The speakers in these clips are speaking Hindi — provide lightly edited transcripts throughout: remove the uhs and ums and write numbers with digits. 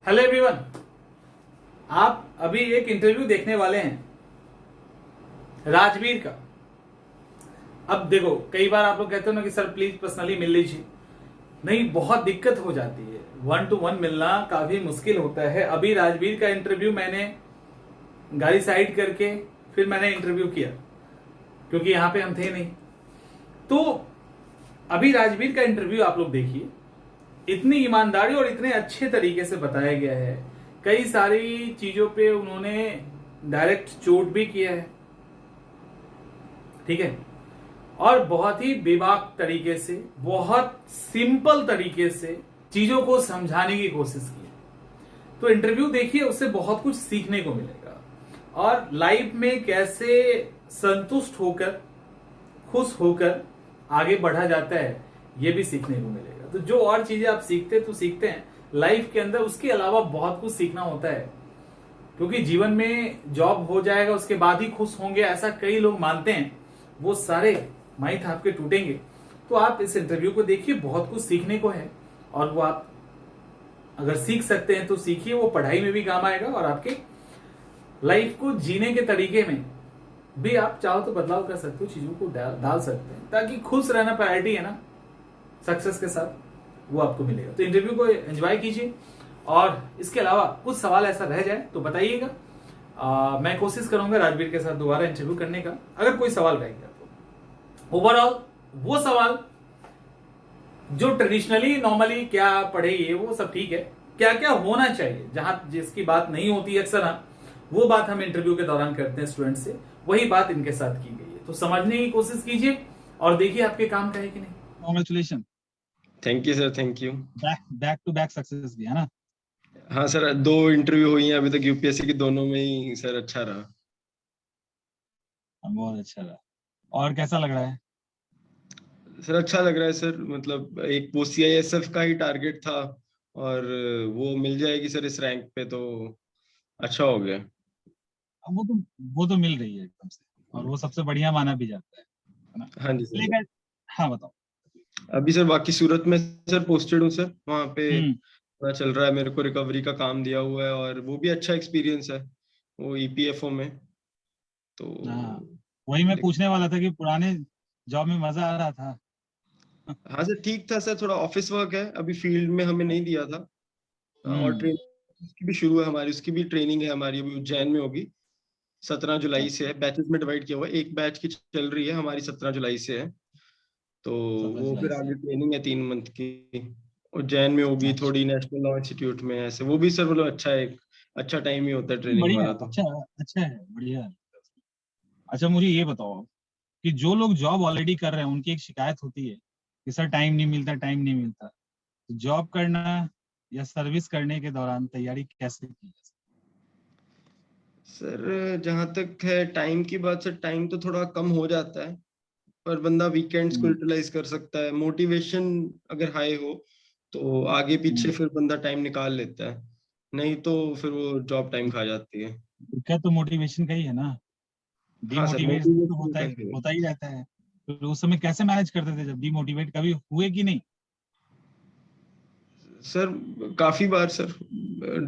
Hello everyone. आप अभी एक इंटरव्यू देखने वाले हैं राजवीर का। अब देखो, कई बार आप लोग कहते हो ना कि सर प्लीज पर्सनली मिल लीजिए। नहीं, बहुत दिक्कत हो जाती है, 1 to 1 मिलना काफी मुश्किल होता है। अभी राजवीर का इंटरव्यू मैंने गाड़ी साइड करके फिर मैंने इंटरव्यू किया, क्योंकि यहां पे हम थे नहीं। तो अभी राजवीर का इंटरव्यू आप लोग देखिए, इतनी ईमानदारी और इतने अच्छे तरीके से बताया गया है। कई सारी चीजों पे उन्होंने डायरेक्ट चोट भी किया है, ठीक है, और बहुत ही बेबाक तरीके से, बहुत सिंपल तरीके से चीजों को समझाने की कोशिश की है। तो इंटरव्यू देखिए, उससे बहुत कुछ सीखने को मिलेगा और लाइफ में कैसे संतुष्ट होकर, खुश होकर आगे बढ़ा जाता है, ये भी सीखने को मिलेगा। तो जो और चीजें आप सीखते हैं लाइफ के अंदर, उसके अलावा बहुत कुछ सीखना होता है, क्योंकि जीवन में जॉब हो जाएगा उसके बाद ही खुश होंगे, ऐसा कई लोग मानते हैं। वो सारे माइथ आपके टूटेंगे। तो आप इस इंटरव्यू को देखिए, बहुत कुछ सीखने को है और वो आप अगर सीख सकते हैं तो सीखिए। वो पढ़ाई में भी काम आएगा और आपके लाइफ को जीने के तरीके में भी आप चाहो तो बदलाव कर सकते हो, चीजों को डाल सकते हैं, ताकि खुश रहना प्रायोरिटी है ना सक्सेस के साथ, वो आपको मिलेगा। तो इंटरव्यू को एंजॉय कीजिए और इसके अलावा कुछ सवाल ऐसा रह जाए तो बताइएगा। मैं कोशिश करूंगा राजवीर के साथ दोबारा इंटरव्यू करने का, अगर कोई सवाल रह गया तो। ओवरऑल वो सवाल जो ट्रेडिशनली नॉर्मली क्या पढ़े ये वो सब ठीक है, क्या क्या होना चाहिए जहां जिसकी बात नहीं होती अक्सर, हाँ वो बात हम इंटरव्यू के दौरान करते हैं स्टूडेंट से, वही बात इनके साथ की गई है। तो समझने की कोशिश कीजिए और देखिए आपके काम का है कि नहीं। Congratulation. Thank you sir, thank you. Back to back success भी है ना। हाँ सर, 2 इंटरव्यू हुई हैं अभी तक यूपीएससी की, दोनों में ही सर अच्छा रहा। बहुत अच्छा रहा। और कैसा लग रहा है? सर अच्छा लग रहा है सर, मतलब एक वो सीआईएसएफ का ही टारगेट था और वो मिल जाएगी सर इस रैंक पे, तो अच्छा हो गया। अब वो तो मिल रही है एकदम से, और वो सबसे बढ़िया माना भी जाता है ना। हाँ जी सर। लेकिन हाँ बताओ। अभी सर बाकी सूरत में सर पोस्टेड हूँ सर, वहाँ पे हम्म। पता चल रहा है मेरे को, रिकवरी का काम दिया हुआ है और वो भी अच्छा एक्सपीरियंस है, वो ईपीएफओ में। तो हाँ, वही मैं पूछने वाला था कि पुराने जॉब में मजा आ रहा था। हाँ सर ठीक था सर, थोड़ा ऑफिस वर्क है, अभी फील्ड में हमें नहीं दिया था। और हम्म। ट्रेनिंग उसकी भी शुरू है हमारी, उसकी भी ट्रेनिंग है हमारी, अभी उज्जैन में होगी। 17 जुलाई से है, बैचेस में डिवाइड किया हुआ है, एक बैच की चल रही है हमारी 17 जुलाई से है। तो 17 वो जुलाई फिर से। आगे ट्रेनिंग है 3 मंथ की, उज्जैन में होगी, अच्छा, थोड़ी नेशनल लॉ इंस्टीट्यूट में, ऐसे वो भी सर मतलब अच्छा है, अच्छा टाइम ही होता है ट्रेनिंग बढ़िया, वाला तो। अच्छा। अच्छा है, बढ़िया है। अच्छा, मुझे ये बताओ कि जो लोग जॉब ऑलरेडी कर रहे हैं उनकी एक शिकायत होती है कि सर टाइम नहीं मिलता, टाइम नहीं मिलता। तो जॉब करना या सर्विस करने के दौरान तैयारी कैसे की जा सकती सर जहाँ तक है टाइम की बात, सर टाइम तो थोड़ा कम हो जाता है, पर बंदा वीकेंड्स है? को यूटिलाइज कर सकता है, मोटिवेशन अगर हाई हो तो आगे पीछे हम्म। फिर बंदा टाइम निकाल लेता है, नहीं तो फिर वो जॉब टाइम खा जाती है। दिक्कत तो मोटिवेशन का ही है ना। हाँ सर, डिमोटिवेट तो मोटिवेशन होता का ही है। होता ही रहता है। तो उस समय कैसे मैनेज करते थे जब डिमोटिवेट कभी हुए कि नहीं? सर काफी बार सर,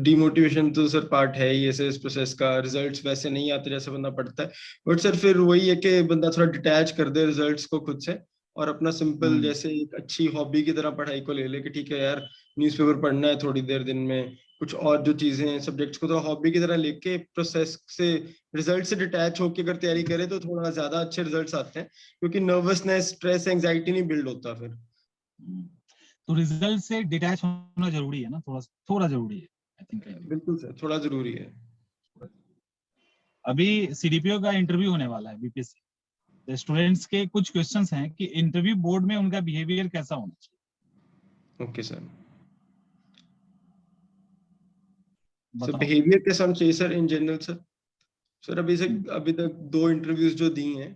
डिमोटिवेशन तो सर पार्ट है ही ऐसे इस प्रोसेस का, रिजल्ट्स वैसे नहीं आते जैसे बंदा पढ़ता है, बट सर फिर वही है कि बंदा थोड़ा डिटैच कर दे रिजल्ट्स को खुद से, और अपना सिंपल हम्म। जैसे एक अच्छी हॉबी की तरह पढ़ाई को ले ले कि ठीक है यार, न्यूज़पेपर पढ़ना है थोड़ी देर दिन में, कुछ और जो चीजें हैं सब्जेक्ट्स को थोड़ा हॉबी की तरह लेके प्रोसेस से, रिजल्ट से डिटैच होकर अगर तैयारी करे तो थोड़ा ज्यादा अच्छे रिजल्ट्स आते हैं, क्योंकि नर्वसनेस, स्ट्रेस, एंग्जाइटी नहीं बिल्ड होता फिर। हम्म। तो रिजल्ट से डिटैच होना जरूरी है ना, थोड़ा थोड़ा जरूरी है, आई थिंक। बिल्कुल सर, थोड़ा जरूरी है। अभी सीडीपीओ का इंटरव्यू होने वाला है, बीपीएससी। स्टूडेंट्स के कुछ क्वेश्चंस हैं कि इंटरव्यू बोर्ड में उनका बिहेवियर कैसा होना ओके सर। चाहिए, सर बताओ। बिहेवियर कैसा होना चाहिए sir in general sir? Sir hmm. अभी तक 2 इंटरव्यूज जो दी हैं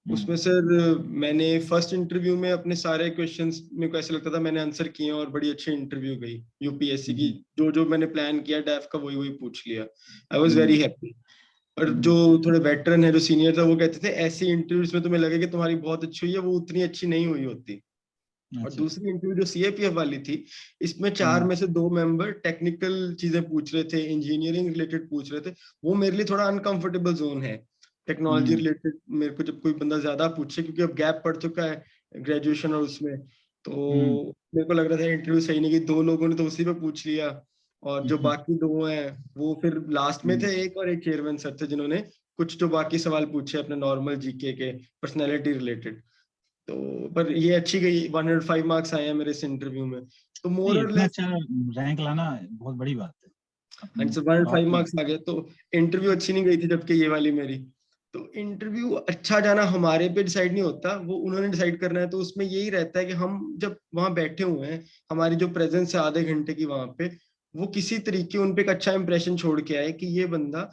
हम्म। उसमें सर मैंने फर्स्ट इंटरव्यू में अपने सारे क्वेश्चंस, मेरे को ऐसा लगता था मैंने आंसर किए और बड़ी अच्छी इंटरव्यू गई यूपीएससी की, हम्म। जो जो मैंने प्लान किया डैफ का वही वही पूछ लिया। I was hmm. Very happy. और जो हम्म। थोड़े वेटरन है, जो सीनियर था, वो कहते थे ऐसी इंटरव्यूज में तुम्हें लगे कि तुम्हारी बहुत अच्छी हुई है, वो उतनी अच्छी नहीं हुई होती। और अच्छा। दूसरी इंटरव्यू जो सीएपीएफ वाली थी, इसमें 4 में से 2 मेंबर टेक्निकल चीजें पूछ रहे थे, इंजीनियरिंग रिलेटेड पूछ रहे थे। वो मेरे लिए थोड़ा अनकंफर्टेबल जोन है, टेक्नोलॉजी रिलेटेड मेरे को जब कोई बंदा ज्यादा पूछे, क्योंकि अब गैप पड़ चुका है ग्रेजुएशन और उसमें, तो मेरे को लग रहा था इंटरव्यू सही नहीं गई। 2 लोगों ने तो उसी पे पूछ लिया, और जो बाकी 2 हैं वो फिर लास्ट में थे, एक और एक चेयरमैन सर थे जिन्होंने कुछ जो बाकी सवाल पूछे अपने नॉर्मल जीके के, पर्सनैलिटी रिलेटेड। तो पर ये अच्छी गई, 105 मार्क्स आए हैं मेरे इस इंटरव्यू में, तो मोर नहीं, और इतना लेस। अच्छा रैंक लाना बहुत बड़ी बात है। हाँ अपनी सर, टॉप 105 में। मार्क्स आ गए, तो इंटरव्यू अच्छी नहीं गई थी, जबकि ये वाली मेरी। तो इंटरव्यू अच्छा जाना हमारे पे डिसाइड नहीं होता, वो उन्होंने डिसाइड करना है। तो उसमें यही रहता है कि हम जब वहां बैठे हुए हैं, हमारी जो प्रेजेंस है आधे घंटे की वहां पे, वो किसी तरीके उन पे एक अच्छा इंप्रेशन छोड़ के आए कि ये बंदा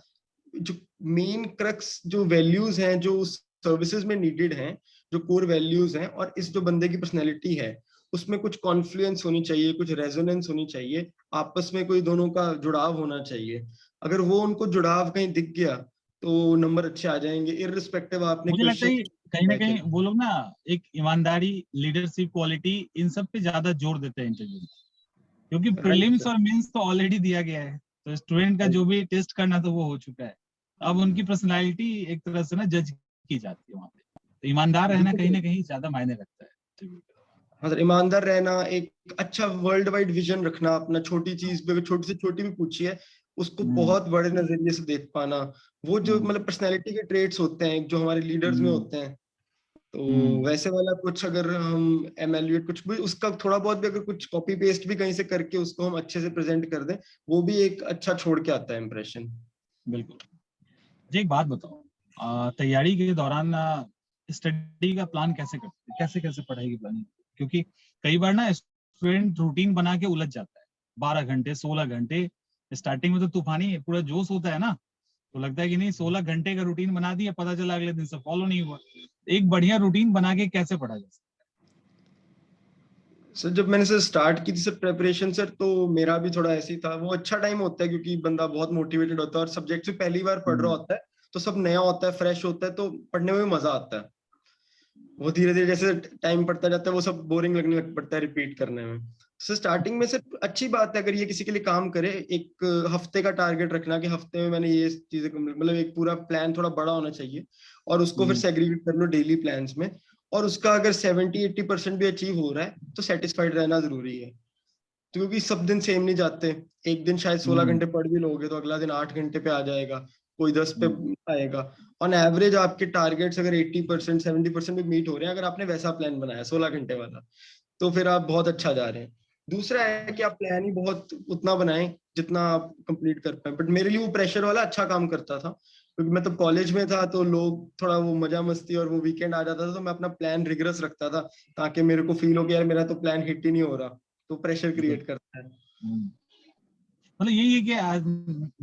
जो मेन क्रक्स जो वैल्यूज हैं जो उस सर्विसेज में नीडेड हैं, जो कोर वैल्यूज हैं, और इस जो बंदे की पर्सनैलिटी है उसमें कुछ कॉन्फ्लुएंस होनी चाहिए, कुछ रेजोनेंस होनी चाहिए, आपस में कोई दोनों का जुड़ाव होना चाहिए। अगर वो उनको जुड़ाव कहीं दिख गया तो नंबर अच्छे आ जाएंगे, इररिस्पेक्टिव आपने मुझे लगता क्वेश्चन है कहीं ना क्या। कहीं वो लोग ना एक ईमानदारी, लीडरशिप क्वालिटी, इन सब पे ज्यादा जोर देते हैं इंटरव्यू में, क्योंकि राइट प्रीलिम्स सर। और मेंस तो ऑलरेडी दिया गया है, तो स्टूडेंट का जो भी टेस्ट करना था वो हो चुका है। अब उनकी पर्सनालिटी एक तरह से ना जज की जाती है वहां पे, तो ईमानदार रहना कहीं बिल्कुल। ना कहीं ज्यादा मायने रखता है interview के दौरान। हाँ सर, ईमानदार रहना, एक अच्छा वर्ल्ड वाइड विजन रखना अपना, छोटी चीज पे छोटी से छोटी भी पूछी है उसको हम्म बहुत बड़े नजरिए से देख पाना, वो जो हम्म मतलब पर्सनैलिटी के ट्रेट्स होते हैं जो हमारे लीडर्स में हम्म होते हैं। तो हम्म। वैसे वाला कुछ अगर हम एमेल्युएट कुछ भी उसका थोड़ा बहुत भी अगर कुछ कॉपी पेस्ट भी कहीं से करके उसको हम अच्छे से प्रेजेंट कर दें, वो भी एक अच्छा छोड़ के आता है इम्प्रेशन। बिल्कुल। जी एक बात बताओ, तैयारी के दौरान स्टडी का प्लान कैसे करते हैं, कैसे कैसे पढ़ाई की प्लानिंग? क्योंकि कई बार ना स्टूडेंट रूटीन बना के उलझ जाता है, 12 घंटे 16 घंटे। स्टार्टिंग में तो तूफानी पूरा जोश होता है ना, तो लगता है कि नहीं 16 घंटे का रूटीन बना दिया, पता चला अगले दिन से फॉलो नहीं हुआ। एक बढ़िया रूटीन बना के कैसे पढ़ा जा सकता सर जब मैंने सर स्टार्ट की थी सर प्रेपरेशन सर, तो मेरा भी थोड़ा ऐसे ही था। वो अच्छा टाइम होता है क्योंकि बंदा बहुत मोटिवेटेड होता है और सब्जेक्ट से पहली बार है? पढ़ रहा होता है, तो सब नया होता है, फ्रेश होता है, तो पढ़ने में भी मजा आता है। वो धीरे धीरे जैसे टाइम पड़ता जाता है वो सब बोरिंग लगने लग पड़ता है रिपीट करने में। सर स्टार्टिंग में सर अच्छी बात है अगर ये किसी के लिए काम करे, एक हफ्ते का टारगेट रखना कि हफ्ते में मैंने ये चीजें मतलब एक पूरा प्लान थोड़ा बड़ा होना चाहिए, और उसको फिर हम्म सेग्रीगेट कर लो डेली प्लान्स में। और उसका अगर 70-80% भी अचीव हो रहा है तो सेटिस्फाइड रहना जरूरी है। तो क्योंकि सब दिन सेम नहीं जाते, एक दिन शायद 16 हम्म घंटे पढ़ भी लोगे तो अगला दिन 8 घंटे पे आ जाएगा, कोई 10 पे हम्म आएगा। ऑन एवरेज आपके टारगेट्स अगर 80% 70% भी मीट हो रहे हैं, अगर आपने वैसा प्लान बनाया 16 घंटे वाला, तो फिर आप बहुत अच्छा जा रहे हैं। दूसरा है कि आप प्लान ही बहुत उतना बनाएं जितना आप कंप्लीट कर पाए। बट मेरे लिए वो प्रेशर वाला अच्छा काम करता था, क्योंकि मैं तब कॉलेज में था, तो लोग थोड़ा वो मजा मस्ती और वो वीकेंड आ जाता था, तो मैं अपना प्लान रिगरस रखता था ताकि मेरे को फील हो कि यार मेरा तो प्लान हिट ही नहीं हो रहा, तो प्रेशर बिल्कुल। क्रिएट करता है। हम्म। मतलब यही है कि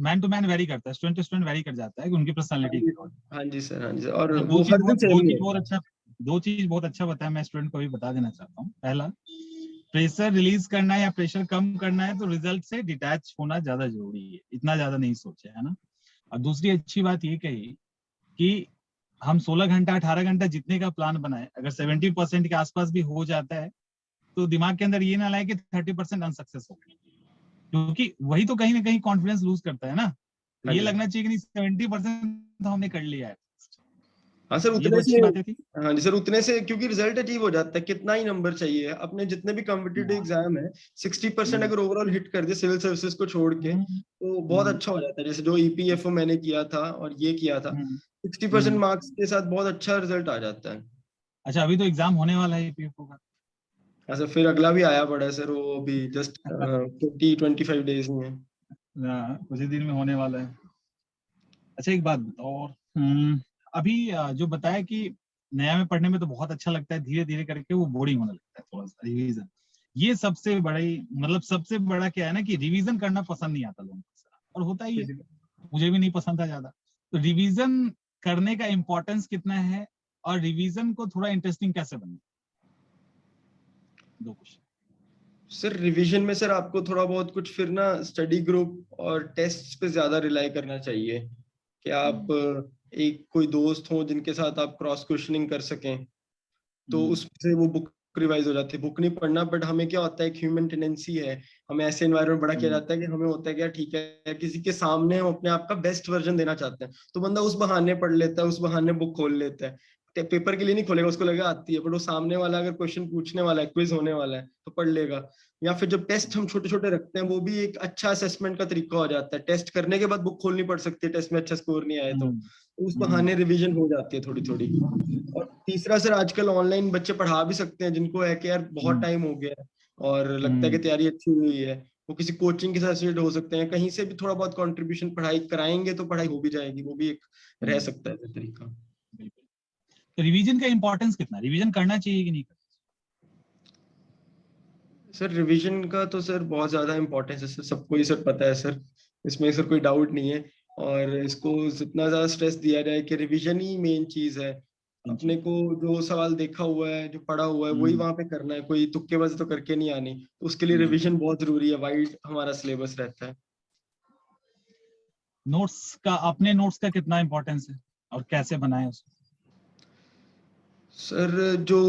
मैन टू मैन वेरी करता है, स्टूडेंट टू स्टूडेंट वेरी कर जाता है कि उनकी हाँ पर्सनालिटी जी के अकॉर्डिंग। हाँ जी सर, हाँ जी सर, और अच्छा, वो हर दिन सेम नहीं होता। दो चीज बहुत अच्छा बताया, मैं स्टूडेंट को भी बता देना चाहता हूँ। पहला, प्रेशर रिलीज करना है या प्रेशर कम करना है तो रिजल्ट से डिटैच होना ज्यादा जरूरी है, इतना ज्यादा नहीं सोचे, है ना। और दूसरी अच्छी बात ये कही कि हम 16 घंटा 18 घंटा जितने का प्लान बनाए, अगर 70% के आसपास भी हो जाता है तो दिमाग के अंदर ये ना लाए कि 30% अनसक्सेस हो गया, क्योंकि वही तो कहीं ना कहीं कॉन्फिडेंस लूज करता है ना। तो हाँ ये जी लगना चाहिए कि नहीं 70% तो हमने कर लिया है। हाँ सर, ये तो उतने से। अच्छी बातें थी। हाँ जी सर, उतने से क्योंकि रिजल्ट अचीव हो जाता है, कितना ही नंबर चाहिए अपने जितने भी कॉम्पिटिटिव हाँ। एग्जाम है, 60% हम्म अगर ओवरऑल हिट कर दे सिविल सर्विसेज को छोड़ के, हम्म तो बहुत हम्म अच्छा हो जाता है। जैसे जो ईपीएफओ मैंने किया था और ये किया था, हम्म 60% हम्म। मार्क्स के साथ बहुत अच्छा रिजल्ट आ जाता है। अच्छा, अभी तो एग्जाम होने वाला है पीएफओ का। हाँ सर, फिर अगला भी आया पड़ा है सर, वो अभी जस्ट 20-25 डेज में है। कुछ ही दिन में होने वाला है। अच्छा एक बात बताओ और, अभी जो बताया कि नया में पढ़ने में तो बहुत अच्छा लगता है, धीरे धीरे करके वो बोरिंग होने लगता है थोड़ा सा रिवीजन। ये सबसे बड़ी मतलब सबसे बड़ा क्या है ना कि रिवीजन करना पसंद नहीं आता लोगों को, और होता ही है, मुझे भी नहीं पसंद था ज्यादा। तो रिवीजन करने का इम्पोर्टेंस कितना है, और रिवीजन को थोड़ा इंटरेस्टिंग कैसे बनना, दो क्वेश्चन। सर रिवीजन में सर आपको थोड़ा बहुत कुछ फिर ना स्टडी ग्रुप और टेस्ट पे ज्यादा रिलाई करना चाहिए, कि आप एक कोई दोस्त हो जिनके साथ आप क्रॉस क्वेश्चनिंग कर सकें, तो उससे वो बुक रिवाइज हो जाती है, बुक नहीं पढ़ना। बट हमें क्या होता है, एक ह्यूमन टेंडेंसी है, हमें ऐसे एनवायरनमेंट बड़ा किया जाता है कि हमें होता है कि यार ठीक है, किसी के सामने हम अपने आप का बेस्ट वर्जन देना चाहते हैं, तो बंदा उस बहाने पढ़ लेता है, उस बहाने बुक खोल लेता है। पेपर के लिए नहीं खोलेगा, उसको लगेगा आती है, बट वो सामने वाला अगर क्वेश्चन पूछने वाला है, क्विज होने वाला है, तो पढ़ लेगा। या फिर जब टेस्ट हम छोटे छोटे रखते हैं, वो भी एक अच्छा असेसमेंट का तरीका हो जाता है। टेस्ट करने के बाद बुक खोलनी पड़ सकती है, टेस्ट में अच्छा स्कोर नहीं आए तो उस बहाने रिवीजन हो जाती है थोड़ी थोड़ी। और तीसरा सर, आजकल ऑनलाइन बच्चे पढ़ा भी सकते हैं, जिनको है कि यार बहुत टाइम हो गया है और लगता है कि तैयारी अच्छी हुई है, वो किसी कोचिंग के साथ एसोसिएट हो सकते हैं, कहीं से भी थोड़ा बहुत कंट्रीब्यूशन पढ़ाई कराएंगे तो पढ़ाई हो भी जाएगी। वो भी एक रह सकता है तरीका। बिल्कुल। तो रिवीजन का इंपॉर्टेंस कितना, रिवीजन करना चाहिए कि नहीं करना? सर रिवीजन का तो सर बहुत ज्यादा इंपॉर्टेंस है सर, सबको ही सर पता है सर, इसमें सर कोई डाउट नहीं है। और इसको जितना ज्यादा स्ट्रेस दिया जाए कि रिवीजन ही मेन चीज है। अपने को जो सवाल देखा हुआ है, जो पढ़ा हुआ है, वही वहां पे करना है, कोई तुक्केबाजी तो करके नहीं आनी। तो उसके लिए रिवीजन बहुत जरूरी है, वाइड हमारा सिलेबस रहता है। नोट्स का, अपने नोट्स का कितना इंपॉर्टेंस है और कैसे बनाए उसको? सर जो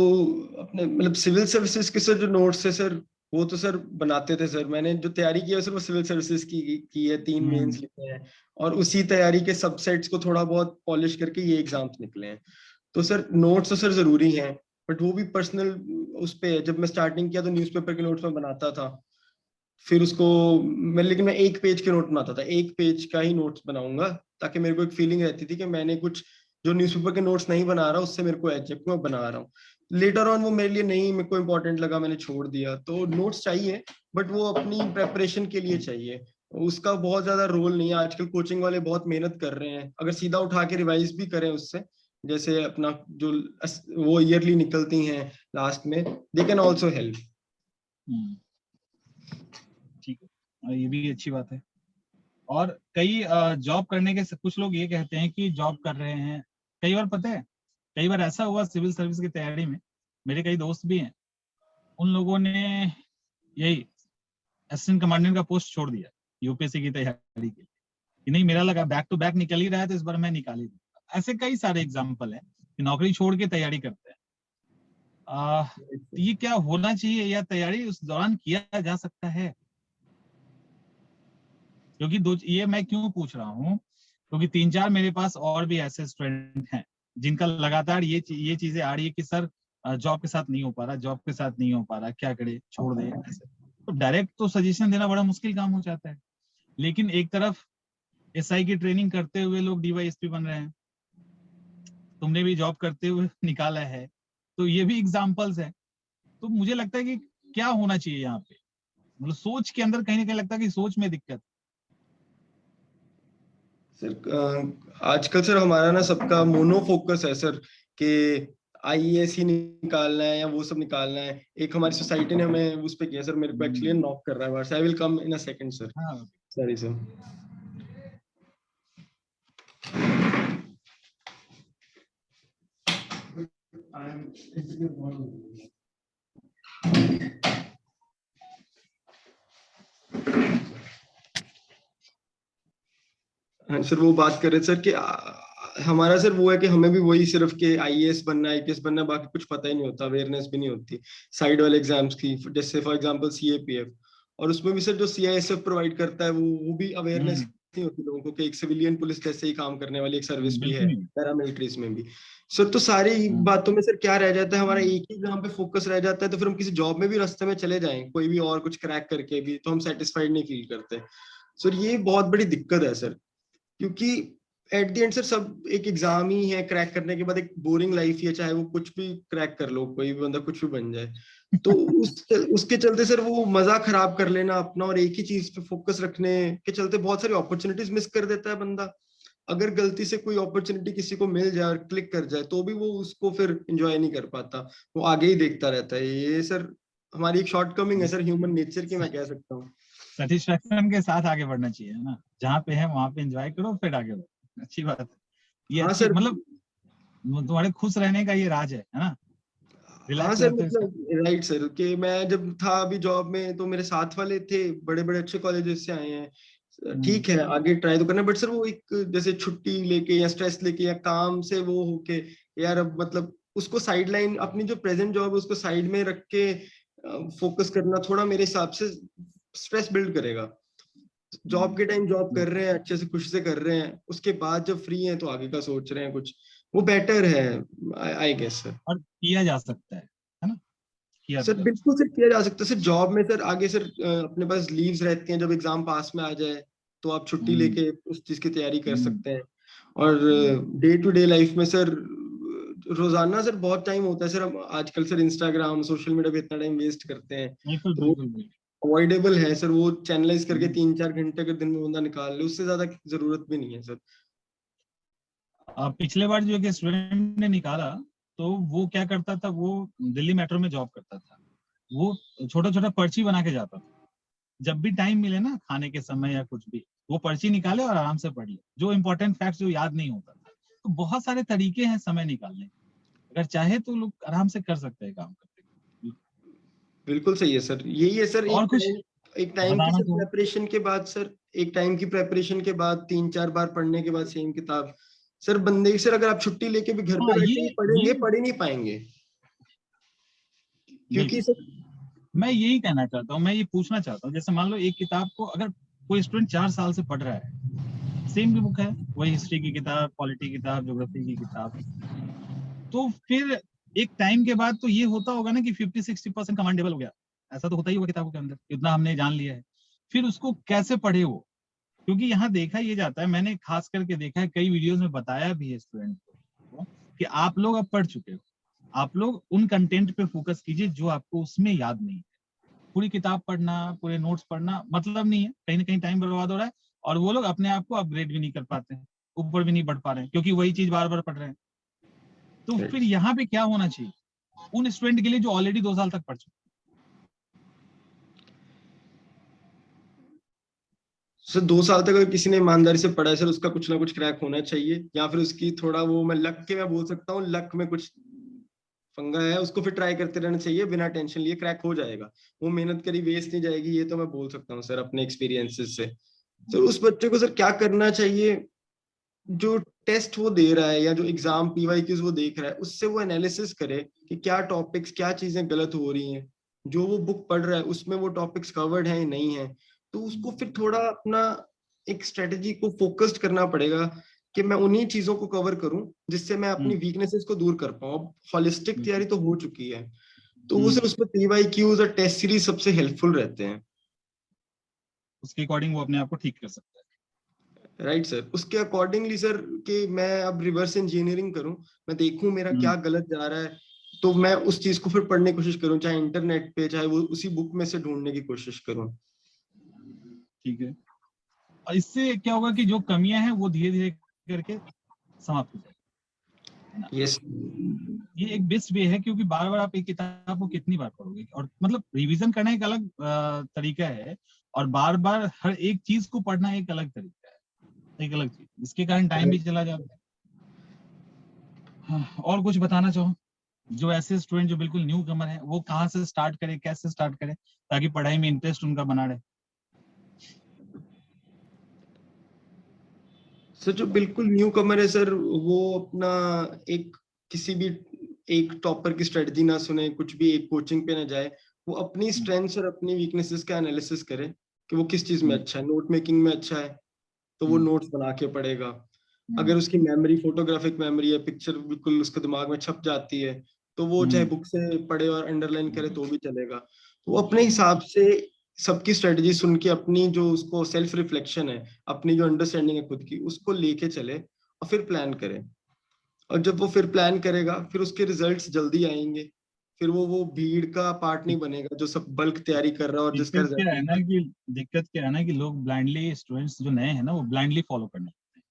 अपने मतलब सिविल सर्विसेज के सर जो नोट्स है सर, वो तो सर बनाते थे सर। मैंने जो तैयारी की है सर, वो सिविल सर्विसेज की है, 3 मेंस लिखे हैं, और उसी तैयारी के सबसेट्स को थोड़ा बहुत पॉलिश करके ये एग्जाम्स निकले हैं। तो सर नोट्स तो सर जरूरी हैं, बट वो भी पर्सनल उस पे है। जब मैं स्टार्टिंग किया तो न्यूज़पेपर के नोट्स में बनाता था, फिर उसको लेकिन मैं 1 पेज के नोट बनाता था, 1 पेज का ही नोट्स बनाऊंगा, ताकि मेरे को एक फीलिंग रहती थी कि मैंने कुछ जो न्यूज़पेपर के नोट्स नहीं बना रहा, उससे मेरे को है जबकि मैं बना रहा हूँ। लेटर ऑन वो मेरे लिए नहीं, मेरे को इंपॉर्टेंट लगा, मैंने छोड़ दिया। तो नोट्स चाहिए, बट वो अपनी प्रेपरेशन के लिए चाहिए, उसका बहुत ज्यादा रोल नहीं है। आजकल कोचिंग वाले बहुत मेहनत कर रहे हैं, अगर सीधा उठा के रिवाइज भी करें उससे, जैसे अपना जो वो ईयरली निकलती हैं लास्ट में, दे कैन ऑल्सो हेल्प। ठीक है, ये भी अच्छी बात है। और कई जॉब करने के कुछ लोग ये कहते हैं कि जॉब कर रहे हैं, कई बार पता है, कई बार ऐसा हुआ सिविल सर्विस की तैयारी में, मेरे कई दोस्त भी हैं, उन लोगों ने यही असिस्टेंट कमांडेंट का पोस्ट छोड़ दिया यूपीएससी की तैयारी के लिए कि नहीं, मेरा लगा बैक टू बैक निकल ही रहा है तो इस बार मैं निकाल ही दूंगा। ऐसे कई सारे एग्जाम्पल है कि नौकरी छोड़ के तैयारी करते हैं। ये क्या होना चाहिए, या तैयारी उस दौरान किया जा सकता है? क्योंकि ये मैं क्यों पूछ रहा हूँ, क्योंकि 3-4 मेरे पास और भी ऐसे स्टूडेंट हैं जिनका लगातार ये चीजें आ रही है कि सर जॉब के साथ नहीं हो पा रहा, जॉब के साथ नहीं हो पा रहा, क्या करे, छोड़ दे ऐसे। तो डायरेक्ट तो सजेशन देना बड़ा मुश्किल काम हो जाता है। लेकिन एक तरफ एसआई की ट्रेनिंग करते हुए लोग डीवाईएसपी बन रहे हैं, तुमने भी जॉब करते हुए निकाला है, तो ये भी एग्जाम्पल्स है। तो मुझे लगता है कि क्या होना चाहिए यहाँ पे, मतलब सोच के अंदर कहीं ना कहीं लगता है कि सोच में दिक्कत। सर आजकल सर हमारा ना सबका मोनो फोकस है सर, कि आईएएस ही निकालना है या वो सब निकालना है। एक हमारी सोसाइटी ने हमें उस पे किया सर, मेरे को एक्चुअली नॉक कर रहा है, I will come in a second sir. हाँ, सॉरी सर। हाँ सर, वो बात कर रहे सर कि हमारा सर वो है कि हमें भी वही सिर्फ के आईएएस बनना, आईपीएस बनना, बाकी कुछ पता ही नहीं होता, अवेयरनेस भी नहीं होती साइड वाले एग्जाम्स की, जैसे फॉर एग्जांपल सीएपीएफ। और उसमें भी सर जो सीआईएसएफ प्रोवाइड करता है, वो भी अवेयरनेस नहीं होती लोगों को कि एक सिविलियन पुलिस जैसे ही काम करने वाली एक सर्विस भी है, बिल्कुल नहीं। पैरामिलिट्रीज में भी। सर तो सारी बातों में सर क्या रह जाता है, हमारा एक ही एग्जाम पे फोकस रह जाता है, तो फिर हम किसी जॉब में भी रास्ते में चले जाएं कोई भी और कुछ क्रैक करके भी, तो हम सेटिस्फाइड नहीं फील करते। सर ये बहुत बड़ी दिक्कत है सर, क्योंकि एट द एंड सर सब एक एग्जाम ही है, क्रैक करने के बाद एक बोरिंग लाइफ ही है, चाहे वो कुछ भी क्रैक कर लो, कोई भी बंदा कुछ भी बन जाए। तो उसके चलते सर वो मजा खराब कर लेना अपना, और एक ही चीज पे फोकस रखने के चलते बहुत सारी अपॉर्चुनिटीज मिस कर देता है बंदा। अगर गलती से कोई अपॉर्चुनिटी किसी को मिल जाए और क्लिक कर जाए, तो भी वो उसको फिर एंजॉय नहीं कर पाता, वो आगे ही देखता रहता है। ये सर हमारी एक शॉर्टकमिंग है सर, ह्यूमन नेचर की, मैं कह सकता हूँ। सेटिस्फेक्शन के साथ आगे बढ़ना चाहिए, है ना, जहाँ पे है वहां पे एंजॉय करो, फिर आगे बढ़ो। अच्छी बात है, ये हाँ अच्छी, सर। मतलब तुम्हारे खुश रहने का ये राज है ना, हाँ रिलैक्स सर, रहते हो इसका। मतलब राइट सर, कि मैं जब था अभी जॉब में, तो मेरे साथ वाले थे बड़े बड़े अच्छे कॉलेजेस से आए हैं, ठीक है आगे ट्राई तो करना, बट सर वो एक जैसे छुट्टी लेके या स्ट्रेस लेके या काम से वो होके, यार अब मतलब उसको साइडलाइन, अपनी जो प्रेजेंट जॉब है उसको साइड में रख के फोकस करना थोड़ा मेरे हिसाब से स्ट्रेस बिल्ड करेगा। जॉब के टाइम जॉब कर रहे हैं, अच्छे से खुश से कर रहे हैं, उसके बाद जब फ्री हैं तो आगे का सोच रहे हैं कुछ, वो बेटर है आई गेस सर। और किया जा सकता है ना, किया सर भी जा बिल्कुल सर किया जा सकता है सर। जॉब में सर आगे सर अपने पास लीव्स रहती हैं, जब एग्जाम पास में आ जाए तो आप छुट्टी सकता लेके उस चीज की तैयारी कर है। सकते हैं। और डे टू डे लाइफ में सर रोजाना सर बहुत टाइम होता है सर, हम आजकल सर इंस्टाग्राम सोशल मीडिया पे इतना टाइम वेस्ट करते हैं, बिल्कुल तो वो बिल्कुल बिल्कुल। अवॉइडेबल है सर। वो चैनलाइज करके हम्म। 3-4 घंटे अगर दिन में बंदा निकाल ले, उससे ज्यादा जरूरत भी नहीं है सर। पिछले बार जो एक स्टूडेंट ने निकाला, तो वो क्या करता था, वो दिल्ली मेट्रो में जॉब करता था। वो छोटा छोटा पर्ची बना के जाता था, जब भी टाइम मिले ना खाने के समय या कुछ भी, वो पर्ची निकाले और आराम से पढ़ ले, जो इंपॉर्टेंट फैक्ट्स जो याद नहीं होता था। तो बहुत सारे तरीके हैं समय निकालने के, अगर चाहे तो लोग आराम से कर सकते हैं काम करते। बिल्कुल सही है सर, यही है सर। और कुछ एक टाइम की बताना सर तो। प्रेपरेशन के बाद सर, एक टाइम की प्रेपरेशन के बाद 3-4 बार पढ़ने के बाद सेम किताब सर, बंदे सर अगर आप छुट्टी लेके भी घर पे हाँ, बैठे ये पढ़ेंगे, पढ़ ही नहीं पाएंगे। क्योंकि बिल्कुल। सर मैं यही कहना चाहता हूँ, मैं ये पूछना चाहता हूँ, जैसे मान लो एक किताब को अगर कोई स्टूडेंट 4 साल से पढ़ रहा है, सेम बुक है, वही हिस्ट्री की किताब, पॉलिटी की किताब, ज्योग्राफी की किताब, तो फिर एक टाइम के बाद तो ये होता होगा ना कि 50-60% कमांडेबल हो गया, ऐसा तो होता ही होगा किताबों के अंदर, इतना हमने जान लिया है। फिर उसको कैसे पढ़े वो, क्योंकि यहाँ देखा ये जाता है, मैंने खास करके देखा है, कई वीडियोस में बताया भी है स्टूडेंट को कि आप लोग अब पढ़ चुके हो, आप लोग उन कंटेंट पे फोकस कीजिए जो आपको उसमें याद नहीं है। पूरी किताब पढ़ना, पूरे नोट्स पढ़ना मतलब नहीं है, कहीं ना कहीं टाइम बर्बाद हो रहा है, और वो लोग अपने आप को अपग्रेड भी नहीं कर पाते हैं, ऊपर भी नहीं बढ़ पा रहे हैं, क्योंकि वही चीज बार बार पढ़ रहे हैं। तो फिर यहाँ पे क्या होना चाहिए उन स्टूडेंट के लिए जो ऑलरेडी 2 साल तक पढ़ चुके सर 2 साल तक अगर किसी ने ईमानदारी से पढ़ा है सर, उसका कुछ ना कुछ क्रैक होना चाहिए, या फिर उसकी थोड़ा वो, मैं लक के मैं बोल सकता हूँ, लक में कुछ फंगा है, उसको फिर ट्राई करते रहना चाहिए, बिना टेंशन लिए क्रैक हो जाएगा। वो मेहनत करी वेस्ट नहीं जाएगी, ये तो मैं बोल सकता हूँ सर अपने एक्सपीरियंसेस से। सर उस बच्चे को सर क्या करना चाहिए, जो टेस्ट वो दे रहा है या जो एग्जाम पीवाईक्यूज वो देख रहा है, उससे वो एनालिसिस करे कि क्या टॉपिक्स, क्या चीजें गलत हो रही हैं, जो वो बुक पढ़ रहा है उसमें वो टॉपिक्स कवर्ड हैं या नहीं है। तो उसको फिर थोड़ा अपना एक स्ट्रेटेजी को फोकस्ड करना पड़ेगा कि मैं उन्हीं चीजों को कवर करूं जिससे मैं अपनी हैं। वीकनेसेस को दूर कर पाऊं। अब हॉलिस्टिक तैयारी बिल्कुल। तो हो चुकी है, तो वो सिर्फ उसमें पीवाईक्यूज और टेस्ट सीरीज सबसे हेल्पफुल रहते हैं। उसके अकॉर्डिंग वो अपने आप को ठीक कर सकता है। राइट सर, उसके अकॉर्डिंगली सर, कि मैं अब रिवर्स इंजीनियरिंग करूं, मैं देखूं मेरा क्या गलत जा रहा है, तो मैं उस चीज को फिर पढ़ने की कोशिश करूं, चाहे इंटरनेट पे, चाहे वो उसी बुक में से ढूंढने की कोशिश करूं। ठीक है, और इससे क्या होगा कि जो कमियां हैं वो धीरे धीरे करके समाप्त हो जाएगी, है ना। यस ये एक बेस्ट वे है, क्योंकि बार बार आप एक किताब को कितनी बार पढ़ोगे, और मतलब रिवीजन करना एक अलग तरीका है, और बार बार हर एक चीज को पढ़ना एक अलग तरीका है, एक अलग चीज, इसके कारण टाइम भी चला जाता है। हाँ, और कुछ बताना चाहो, जो ऐसे स्टूडेंट जो बिल्कुल न्यू कमर है, वो कहाँ से स्टार्ट करे, कैसे स्टार्ट करे, ताकि पढ़ाई में इंटरेस्ट उनका बना रहे। सर जो बिल्कुल न्यू कमर है सर, वो अपना एक किसी भी एक टॉपर की स्ट्रेटजी ना सुने, कुछ भी एक कोचिंग पे ना जाए, वो अपनी हम्म। स्ट्रेंथ्स और अपनी वीकनेसेस का एनालिसिस करे कि वो किस चीज में हम्म। अच्छा है। नोट मेकिंग में अच्छा है तो वो हम्म। नोट्स बना के पढ़ेगा। हम्म। अगर उसकी मेमोरी फोटोग्राफिक मेमोरी है, पिक्चर बिल्कुल उसके दिमाग में छप जाती है, तो वो चाहे हम्म। बुक से पढ़े और अंडरलाइन करे तो भी चलेगा। तो वो अपने हिसाब से सबकी स्ट्रेटजी सुन के, अपनी जो उसको सेल्फ रिफ्लेक्शन है, अपनी जो अंडरस्टैंडिंग है खुद की, उसको लेके चले और फिर प्लान करे। और जब वो फिर प्लान करेगा, फिर उसके रिजल्ट्स जल्दी आएंगे। फिर वो भीड़ का पार्ट नहीं बनेगा जो सब बल्क तैयारी कर रहा है और जिसका दिक्कत क्या रिजल्ट है ना कि दिक्कत क्या है ना कि लोग ब्लाइंडली, स्टूडेंट्स जो नए हैं ना, वो ब्लाइंडली फॉलो करने लगते हैं।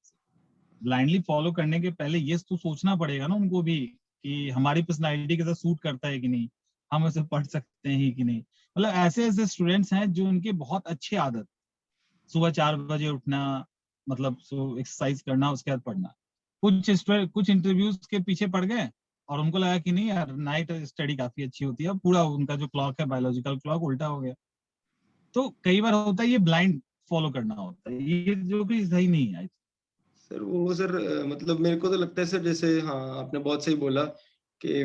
ब्लाइंडली फॉलो करने के पहले ये तो सोचना पड़ेगा ना उनको भी, कि हमारी पर्सनालिटी के साथ सूट करता है कि नहीं, हम उसे पढ़ सकते हैं कि नहीं। मतलब ऐसे ऐसे स्टूडेंट्स हैं जो उनके बहुत अच्छी आदत, सुबह 4 बजे उठना, मतलब एक्सरसाइज करना, उसके बाद पढ़ना। कुछ इंटरव्यूज के पीछे पड़ गए, और उनको लगा कि नहीं यार, नाइट स्टडी काफी अच्छी होती है, पूरा उनका जो क्लॉक है, बायोलॉजिकल क्लॉक, उल्टा हो गया। तो कई बार होता है ये ब्लाइंड फॉलो करना होता है, ये जो कि सही नहीं है। सर वो सर मतलब मेरे को तो लगता है सर, जैसे हाँ आपने बहुत सही बोला कि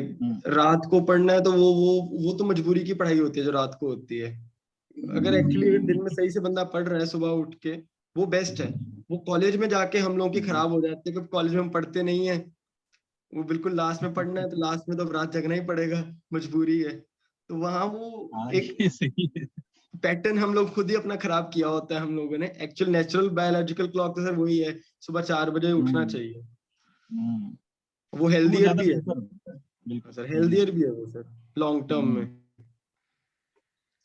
रात को पढ़ना है तो वो तो मजबूरी की पढ़ाई होती है जो रात को होती है। अगर एक्चुअली दिन में सही से बंदा पढ़ रहा है सुबह उठ के, वो बेस्ट है। वो कॉलेज में जाके हम लोगों की खराब हो जाती है, क्योंकि कॉलेज में हम पढ़ते नहीं है, वो बिल्कुल लास्ट में पढ़ना है, तो लास्ट में तो अब रात जगना ही पड़ेगा, मजबूरी है। तो वहां वो हाँ, एक ये सही है। पैटर्न हम लोग खुद ही अपना खराब किया होता है हम लोगों ने। एक्चुअल नेचुरल बायोलॉजिकल क्लॉक तो सर वही है, सुबह 4 बजे उठना हम्म, चाहिए। हम्म, वो तो वो हेल्दियर ज्यादा भी है बेहतर होता है। बिल्कुल। सर, हेल्दियर भी है वो सर लॉन्ग टर्म हम्म। में।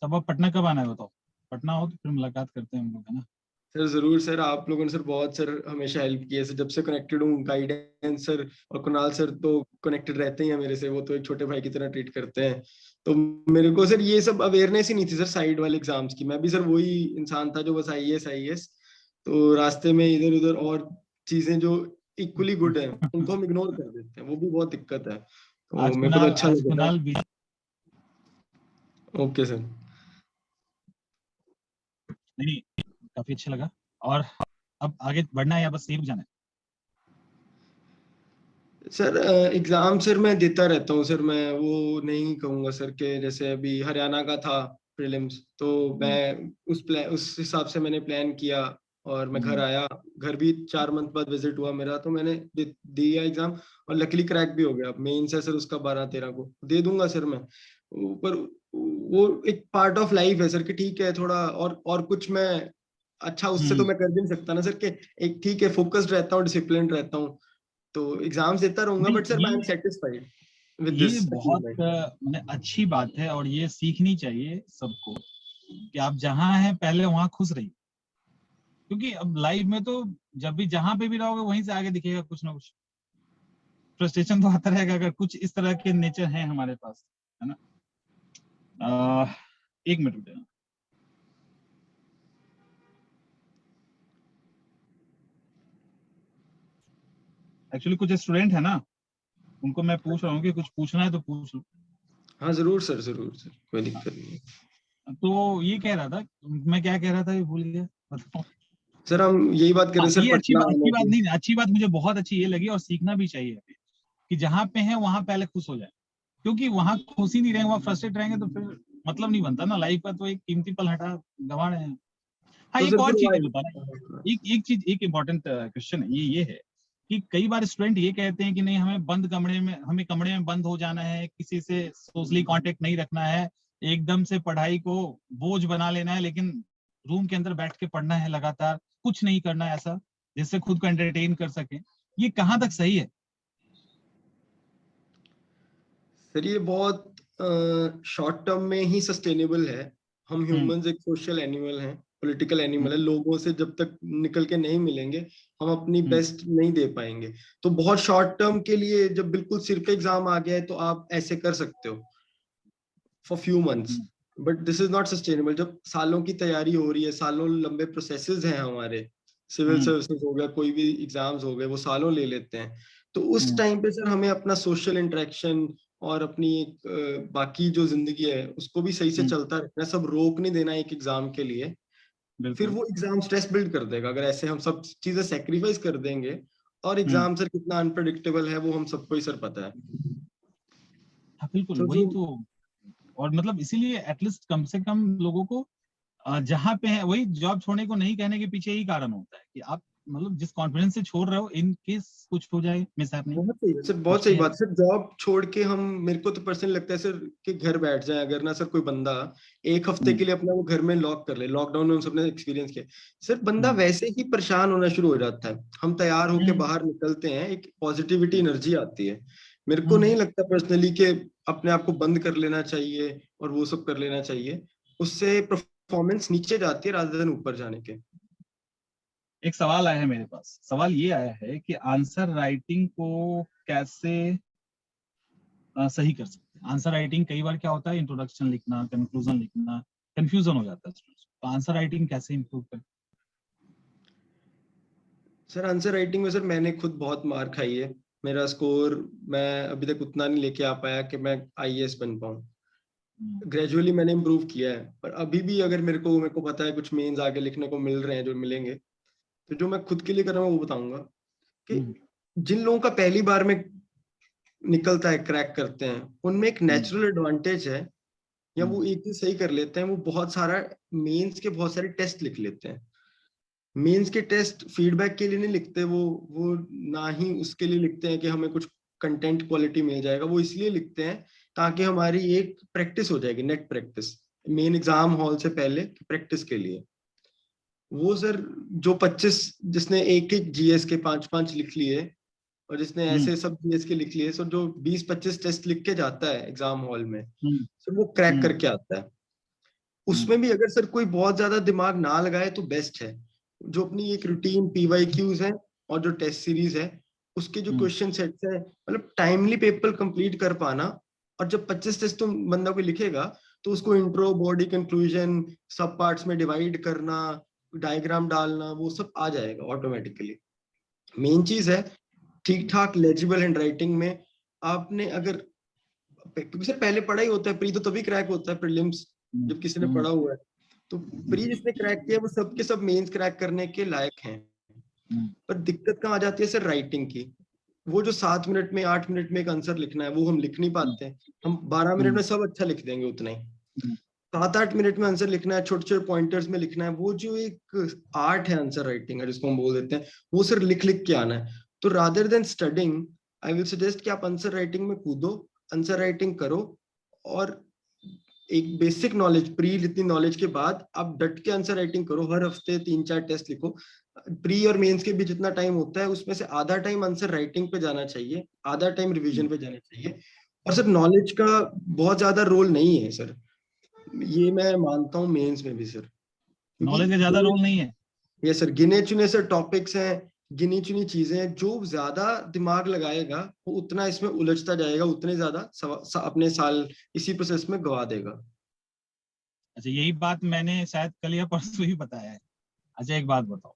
तब आप पटना कब आना है बताओ? पटना हो तो फिर मुलाकात करते हैं हम लोग, है ना? सर जरूर सर, आप लोगों ने सर बहुत सर हमेशा हेल्प की है सर, जब से कनेक्टेड हूँ, गाइडेंस सर। और कुणाल सर तो कनेक्टेड रहते ही हैं मेरे से, वो तो एक छोटे भाई की तरह ट्रीट करते हैं। तो मेरे को सर ये सब अवेयरनेस ही नहीं थी सर साइड वाले एग्जाम्स की। मैं भी सर वही इंसान था जो बस आईएएस तो रास्ते में इधर उधर और चीजें जो इक्वली गुड है उनको हम इग्नोर कर देते हैं, वो भी बहुत दिक्कत है। तो मेरे को तो अच्छा आज लगा कुणाल था। Okay sir. नहीं, काफी अच्छा लगा। और अब आगे बढ़ना है या बस यही रुक जाना है? सर एग्जाम सर मैं देता रहता हूँ सर, मैं वो नहीं कहूंगा सर के जैसे अभी हरियाणा का था प्रीलिम्स, तो हम्म, मैं उस हिसाब से मैंने प्लान किया और मैं घर हम्म, आया। घर भी 4 मंथ बाद विजिट हुआ मेरा, तो मैंने दिया एग्जाम और लकीली क्रैक भी हो गया। मेंस है सर उसका 12-13 को, दे दूंगा सर मैं। पर वो एक पार्ट ऑफ लाइफ है सर कि ठीक है थोड़ा और कुछ मैं अच्छा उससे तो हम्म। मैं कर भी नहीं सकता ना सर के। एक ठीक है फोकस्ड रहता हूँ, डिसिप्लिन रहता हूँ, तो एग्जाम्स देता रहूंगा, नहीं, but sir I am satisfied with ये दिस बहुत अचीवमेंट। मैंने अच्छी बात है और ये सीखनी चाहिए सबको कि आप जहाँ हैं पहले वहां खुश रहिए। क्योंकि अब लाइफ में तो जब भी जहां पे भी रहोगे वहीं से आगे दिखेगा कुछ ना कुछ। फ्रस्ट्रेशन तो आता रहेगा अगर कुछ इस तरह के नेचर हैं हमारे पास, है ना? अह, एक मिनट रुक जाना। एक्चुअली कुछ स्टूडेंट है ना, उनको मैं पूछ रहा हूँ कि कुछ पूछना है तो पूछ लो। हाँ जरूर सर, कोई दिक्कत नहीं। तो ये कह रहा था, मैं क्या कह रहा था ये भूल गया, बताओ। सर हम यही बात कर हाँ, रहे सर ये पटना अच्छी आने बात की। नहीं, अच्छी बात मुझे बहुत अच्छी ये लगी और सीखना भी चाहिए कि जहाँ पे है वहां पहले खुश हो जाए। क्योंकि वहां खुश ही नहीं रहेंगे, वहां फ्रस्ट्रेट रहेंगे तो फिर मतलब नहीं बनता ना। लाइफ का तो एक कीमती पल हटा गंवा रहे हैं। हाँ, तो एक सर और फिर चीज है वाई बताना। एक चीज, एक इम्पोर्टेंट क्वेश्चन है ये है कि कई बार स्टूडेंट ये कहते हैं कि नहीं, हमें बंद कमरे में, हमें कमरे में बंद हो जाना है, किसी से सोशली कांटेक्ट नहीं रखना है, एकदम से पढ़ाई को बोझ बना लेना है, लेकिन रूम के अंदर बैठ के पढ़ना है लगातार, कुछ नहीं करना है ऐसा जिससे खुद को एंटरटेन कर सके। ये कहाँ तक सही है? सर ये बहुत शॉर्ट टर्म में ही सस्टेनेबल है। हम हम्म, ह्यूमंस एक सोशल एनिमल हैं, पॉलिटिकल एनिमल है। हम्म, लोगों से जब तक निकल के नहीं मिलेंगे हम अपनी हम्म, बेस्ट नहीं दे पाएंगे। तो बहुत शॉर्ट टर्म के लिए जब बिल्कुल सिर पे एग्जाम आ गया है तो आप ऐसे कर सकते हो for few months, hmm, but this is not sustainable. जब सालों की तैयारी हो रही है, सालों लंबे प्रोसेसेस हैं हमारे, सिविल हम्म, सर्विसेज हो गया, कोई भी एग्जाम्स हो गए, वो सालों ले लेते हैं। तो उस हम्म, टाइम पे सर हमें अपना सोशल इंटरेक्शन और अपनी एक बाकी जो जिंदगी है उसको भी सही से हम्म, चलता रखना है, सब रोक नहीं देना एक एग्जाम के लिए। फिर बिल्कुल। वो एग्जाम स्ट्रेस बिल्ड कर देगा अगर ऐसे हम सब चीजें सेक्रीफाइस कर देंगे। और हम्म, एग्जाम सर कितना अनप्रडिक्टेबल है वो हम सबको ही सर पता है। हाँ बिल्कुल तो वही जो तो। और मतलब इसीलिए एटलीस्ट कम से कम लोगों को जहाँ पे है वही जॉब छोड़ने को नहीं कहने के पीछे यही कारण होता है कि आप मतलब जिस कॉन्फिडेंस से छोड़ रहे हो, इन केस कुछ हो जाए, मिस नहीं, बहुत सही है सर, बहुत कुछ सही नहीं है। बात सर। जॉब छोड़ के हम, मेरे को तो पर्सनली लगता है सर कि घर बैठ जाए अगर ना सर, कोई बंदा एक हफ्ते हम्म, के लिए अपना वो घर में लॉक कर ले। लॉकडाउन में हम सबने एक्सपीरियंस किया सर, बंदा हम्म, वैसे ही परेशान होना शुरू हो जाता है। हम तैयार होके हम्म, बाहर निकलते हैं, एक पॉजिटिविटी हम्म, एनर्जी आती है। मेरे को नहीं हम्म। लगता पर्सनली कि अपने आप को बंद कर लेना चाहिए और वो सब कर लेना चाहिए। उससे परफॉर्मेंस नीचे जाती है रादर देन ऊपर जाने के। एक सवाल आया है मेरे पास, सवाल ये आया है कि आंसर राइटिंग को कैसे सही कर सकते हैं। आंसर राइटिंग कई बार क्या होता है, इंट्रोडक्शन लिखना, कंक्लूजन लिखना, कंफ्यूजन हो जाता है students को। तो आंसर राइटिंग कैसे इंप्रूव करें? सर आंसर राइटिंग में सर मैंने खुद बहुत मार खाई है। मेरा स्कोर, मैं अभी तक उतना नहीं लेके आ पाया कि मैं आईएएस बन पाऊँ। हम्म, ग्रेजुअली मैंने इम्प्रूव किया है, पर अभी भी अगर मेरे को पता है कुछ मेंस आगे लिखने को मिल रहे हैं जो मिलेंगे, तो जो मैं खुद के लिए कर रहा हूँ वो बताऊंगा कि हम्म, जिन लोगों का पहली बार में निकलता है, क्रैक करते हैं, उनमें एक नेचुरल एडवांटेज है, या वो एक चीज सही कर लेते हैं, वो बहुत सारा मेंस के बहुत सारे टेस्ट लिख लेते हैं। मेंस के टेस्ट फीडबैक के लिए नहीं लिखते, वो ना ही उसके लिए लिखते हैं कि हमें कुछ कंटेंट क्वालिटी मिल जाएगा, वो इसलिए लिखते हैं ताकि हमारी एक प्रैक्टिस हो जाएगी, net practice, main exam hall से पहले प्रैक्टिस के लिए। वो सर जो 25 जिसने एक एक जीएस के 5-5 लिख लिए, और जिसने ऐसे सब जीएस के लिख लिए, सो जो 20-25 टेस्ट लिख के जाता है एग्जाम हॉल में, सो वो क्रैक करके आता है। उसमें भी अगर सर कोई बहुत ज्यादा दिमाग ना लगाए तो बेस्ट है, जो अपनी एक रूटीन पीवाईक्यूज है और जो टेस्ट सीरीज है उसके जो क्वेश्चन सेट्स है, मतलब टाइमली पेपर कंप्लीट कर पाना। और जब 25 टेस्ट तो बंदा कोई लिखेगा, तो उसको इंट्रो, बॉडी, कंक्लूजन, सब पार्ट्स में डिवाइड करना, डायग्राम डालना, वो सब आ जाएगा ऑटोमेटिकली। मेन चीज है ठीक ठाक लेजिबल हैंड राइटिंग में आपने अगर, क्योंकि सर पहले पढ़ा ही होता है, प्री तो तभी क्रैक होता है, प्रीलिम्स जब किसी ने पढ़ा हुआ है, तो प्री जिसने क्रैक किया वो सबके सब मेंस क्रैक करने के लायक हैं। पर दिक्कत कहाँ आ जाती है सर, राइटिंग की। वो जो 7 मिनट में 8 मिनट में एक आंसर लिखना है, वो हम लिख नहीं पाते हैं। हम 12 मिनट में सब अच्छा लिख देंगे उतना ही, 7-8 मिनट में आंसर लिखना है, छोटे छोटे पॉइंटर्स में लिखना है, वो जो एक आर्ट है आंसर राइटिंग है जिसको हम बोल देते हैं, वो सर लिख लिख के आना है। तो rather than studying, I will suggest कि आप आंसर राइटिंग में कूदो, आंसर राइटिंग करो, और एक बेसिक नॉलेज, प्री जितनी नॉलेज के बाद आप डट के आंसर राइटिंग करो। हर हफ्ते 3-4 टेस्ट लिखो। प्री और मेंस के बीच जितना टाइम होता है उसमें से आधा टाइम आंसर राइटिंग पे जाना चाहिए, आधा टाइम रिवीजन पे जाना चाहिए। और सर नॉलेज का बहुत ज्यादा रोल नहीं है सर, ये मैं मानता हूँ मेंस में भी सर, नॉलेज का ज्यादा रोल नहीं है। ये सर गिने चुने सर टॉपिक्स हैं, गिनी चुनी चीजें हैं, जो ज्यादा दिमाग लगाएगा वो उतना इसमें उलझता जाएगा, उतने ज्यादा अपने साल इसी प्रोसेस में गवा देगा। अच्छा, यही बात मैंने शायद कल या परसों ही बताया है। अच्छा, एक बात बताओ,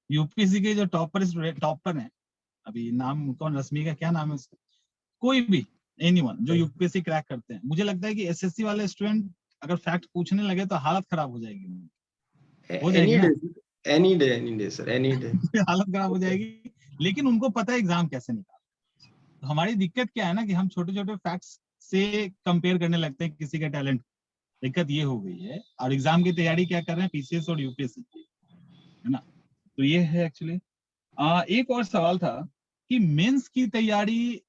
यूपीएससी के जो टॉपर है, अभी नाम कौन, रश्मि का क्या नाम है उसका, कोई भी एनीवन जो यूपीएससी क्रैक करते हैं, मुझे लगता है कि एसएससी वाले स्टूडेंट अगर फैक्ट पूछने लगे तो हालत खराब हो जाएगी, हो जाएगी ना। Any day sir, any day हालत खराब हो जाएगी, लेकिन उनको पता है एग्जाम कैसे निकाल। तो हमारी दिक्कत क्या है ना, कि हम छोटे छोटे फैक्ट्स से कंपेयर करने लगते हैं किसी का टैलेंट। दिक्कत ये हो गई है, और एग्जाम की तैयारी क्या कर रहे हैं, पीसीएस और यूपीएससी की, है ना। तो ये है एक्चुअली। एक और सवाल था कि मेंस की तैयारी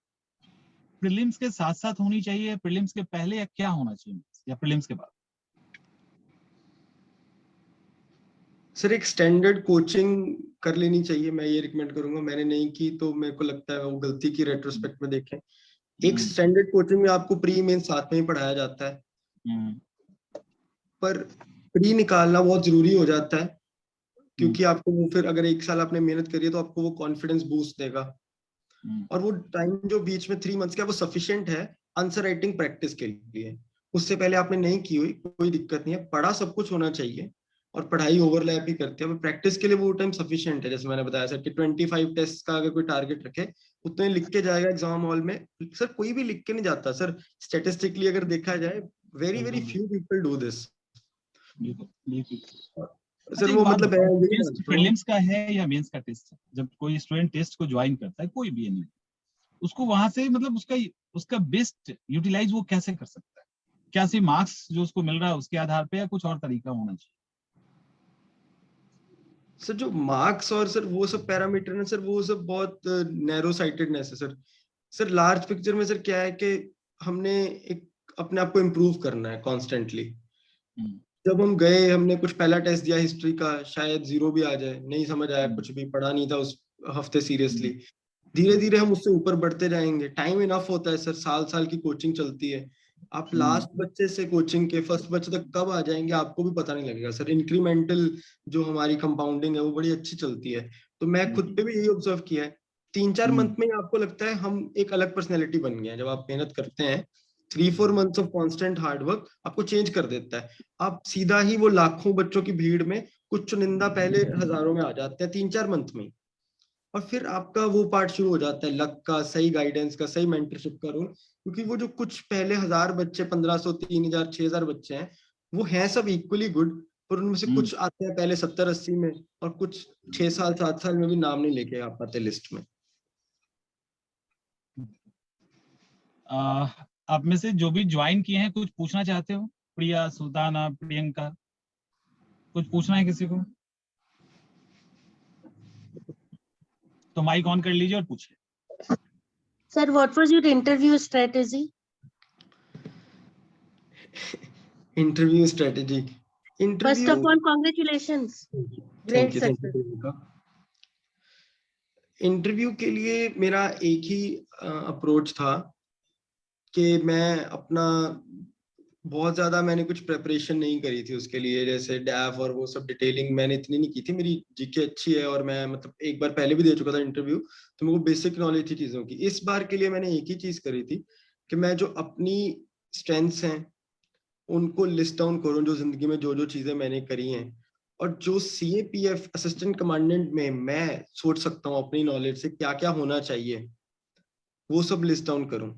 प्रीलिम्स के साथ साथ होनी चाहिए, प्रीलिम्स के पहले, या क्या होना चाहिए, या प्रीलिम्स के बाद? सर एक स्टैंडर्ड कोचिंग कर लेनी चाहिए, मैं ये रिकमेंड करूंगा। मैंने नहीं की तो मेरे को लगता है वो गलती की, रेट्रोस्पेक्ट में देखें। एक स्टैंडर्ड कोचिंग में आपको प्री मेन साथ में ही पढ़ाया जाता है, पर प्री निकालना बहुत जरूरी हो जाता है, क्योंकि आपको वो फिर अगर एक साल आपने मेहनत करी है तो आपको वो कॉन्फिडेंस बूस्ट देगा। और वो टाइम जो बीच में 3 मंथ्स का, वो सफिशिएंट है आंसर राइटिंग प्रैक्टिस के लिए। उससे पहले आपने नहीं की हुई कोई दिक्कत नहीं है, पढ़ा सब कुछ होना चाहिए, और पढ़ाई ओवरलैप ही करती है, प्रैक्टिस के लिए वो टाइम सफिशिएंट है। जैसे मैंने बताया सर कि 25 टेस्ट का अगर कोई टारगेट रखे, उतने लिख के जाएगा एग्जाम हॉल में। सर कोई भी लिख के नहीं जाता सर, स्टेटिस्टिकली अगर देखा जाए, very very few people do this. अच्छा, सर एक वो बात मतलब है, बताओ, यही टेस्ट मानता हूँ। प्रीलिम्स का है या मेंस का टेस्ट है? जब कोई स्टूडेंट टेस्ट को ज्वाइन करता है, कोई भी नहीं, उसको वहां से मतलब उसका बेस्ट यूटिलाइज वो कैसे कर सकता है? क्या सिर्फ मार्क्स जो उसको मिल रहा है उसके आधार पे, या कुछ और तरीका होना चाहिए? सर जो मार्क्स और सर वो सब पैरामीटर है सर, वो सब बहुत नैरो साइटेडनेस है सर। सर लार्ज पिक्चर में सर क्या है कि हमने एक अपने आप को इम्प्रूव करना है कॉन्स्टेंटली। जब हम गए, हमने कुछ पहला टेस्ट दिया हिस्ट्री का, शायद 0 भी आ जाए, नहीं समझ आया, कुछ भी पढ़ा नहीं था उस हफ्ते सीरियसली, धीरे धीरे हम उससे ऊपर बढ़ते जाएंगे। टाइम इनफ होता है सर, साल साल की कोचिंग चलती है। आप लास्ट बच्चे से कोचिंग के फर्स्ट बच्चे तक कब आ जाएंगे आपको भी पता नहीं लगेगा सर। इंक्रीमेंटल जो हमारी कंपाउंडिंग है वो बड़ी अच्छी चलती है। तो मैं खुद पे भी यही ऑब्जर्व किया है, 3-4 मंथ में ही आपको लगता है हम एक अलग पर्सनैलिटी बन गए हैं। जब आप मेहनत करते हैं, 3-4 मंथ्स ऑफ कॉन्स्टेंट हार्डवर्क आपको चेंज कर देता है। आप सीधा ही वो लाखों बच्चों की भीड़ में कुछ चुनिंदा पहले हजारों में आ जाते हैं 3-4 मंथ में। और फिर आपका वो पार्ट शुरू हो जाता है, लक का, सही गाइडेंस का, सही मेंटरशिप का रोल। क्योंकि वो जो कुछ पहले 1000 बच्चे, 1500, 3000, 6000 बच्चे हैं, वो हैं सब इक्वली गुड, पर उनमें से कुछ आते हैं पहले 70-80 में, और कुछ 6 साल 7 साल में भी नाम नहीं लेके आ पाते लिस्ट में। आप में से जो भी ज्वाइन किए हैं कुछ पूछना चाहते हो? प्रिया, सुल्ताना, प्रियंका, कुछ पूछना है किसी को? तो माइक ऑन कर लीजिए और पूछिए। Sir, what was your interview strategy? Interview strategy, First interview, of all, congratulations. Thank Great you success. Interview के लिए मेरा एक ही अप्रोच था कि मैं अपना बहुत ज्यादा मैंने कुछ प्रेपरेशन नहीं करी थी उसके लिए, जैसे डैफ और वो सब डिटेलिंग मैंने इतनी नहीं की थी। मेरी जीके अच्छी है और मैं मतलब एक बार पहले भी दे चुका था इंटरव्यू, तो मेरे को बेसिक नॉलेज थी चीजों की। इस बार के लिए मैंने एक ही चीज करी थी कि मैं जो अपनी स्ट्रेंथ्स हैं उनको लिस्ट डाउन करूं, जो जिंदगी में जो जो चीजें मैंने करी हैं और जो सीएपीएफ असिस्टेंट कमांडेंट में मैं सोच सकता हूँ अपनी नॉलेज से क्या क्या होना चाहिए, वो सब लिस्ट डाउन करूं।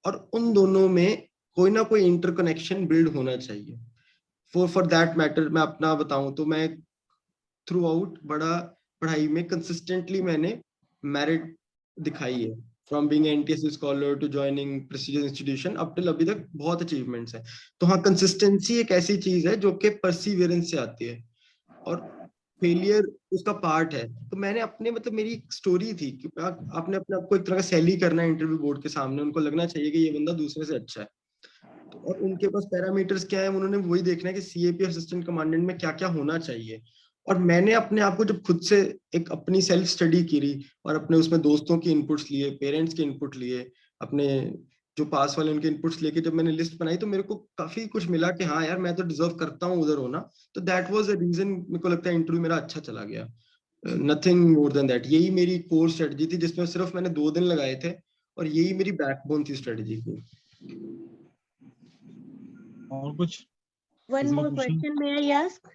और उन दोनों में कोई ना कोई इंटरकनेक्शन बिल्ड होना चाहिए। फॉर दैट मैटर मैं अपना बताऊं तो मैं थ्रू आउट बड़ा पढ़ाई में कंसिस्टेंटली मैंने मेरिट दिखाई है, from being NTSC scholar to joining prestigious institution up till अभी तक बहुत अचीवमेंट्स हैं। तो हाँ, कंसिस्टेंसी एक ऐसी चीज है जो कि परसिवियरेंस से आती है और फेलियर उसका पार्ट है। तो मैंने अपने मतलब मेरी एक स्टोरी थी कि आपने अपने आपको एक तरह का सैली करना है इंटरव्यू बोर्ड के सामने, उनको लगना चाहिए कि ये बंदा दूसरे से अच्छा है। तो और उनके पास पैरामीटर्स क्या है, उन्होंने वही देखना है कि सीएपी असिस्टेंट कमांडेंट में क्या क्या होना चाहिए। और मैंने अपने आप को जब खुद से एक अपनी सेल्फ स्टडी करी और अपने उसमें दोस्तों की इनपुट्स लिए, पेरेंट्स के इनपुट लिए, अपने जो पास वाले उनके इनपुट्स लेके जब मैंने लिस्ट बनाई तो मेरे को काफी कुछ मिला कि हाँ यार मैं तो डिजर्व करता हूँ उधर होना। तो दैट वाज द रीजन मेरे को लगता है इंटरव्यू मेरा अच्छा चला गया। नथिंग मोर देन दैट, यही मेरी कोर स्ट्रेटजी थी जिसमें सिर्फ मैंने 2 दिन लगाए थे और यही मेरी बैकबोन थी स्ट्रेटजी की। और कुछ One किसी को more पूछना? question, may I ask?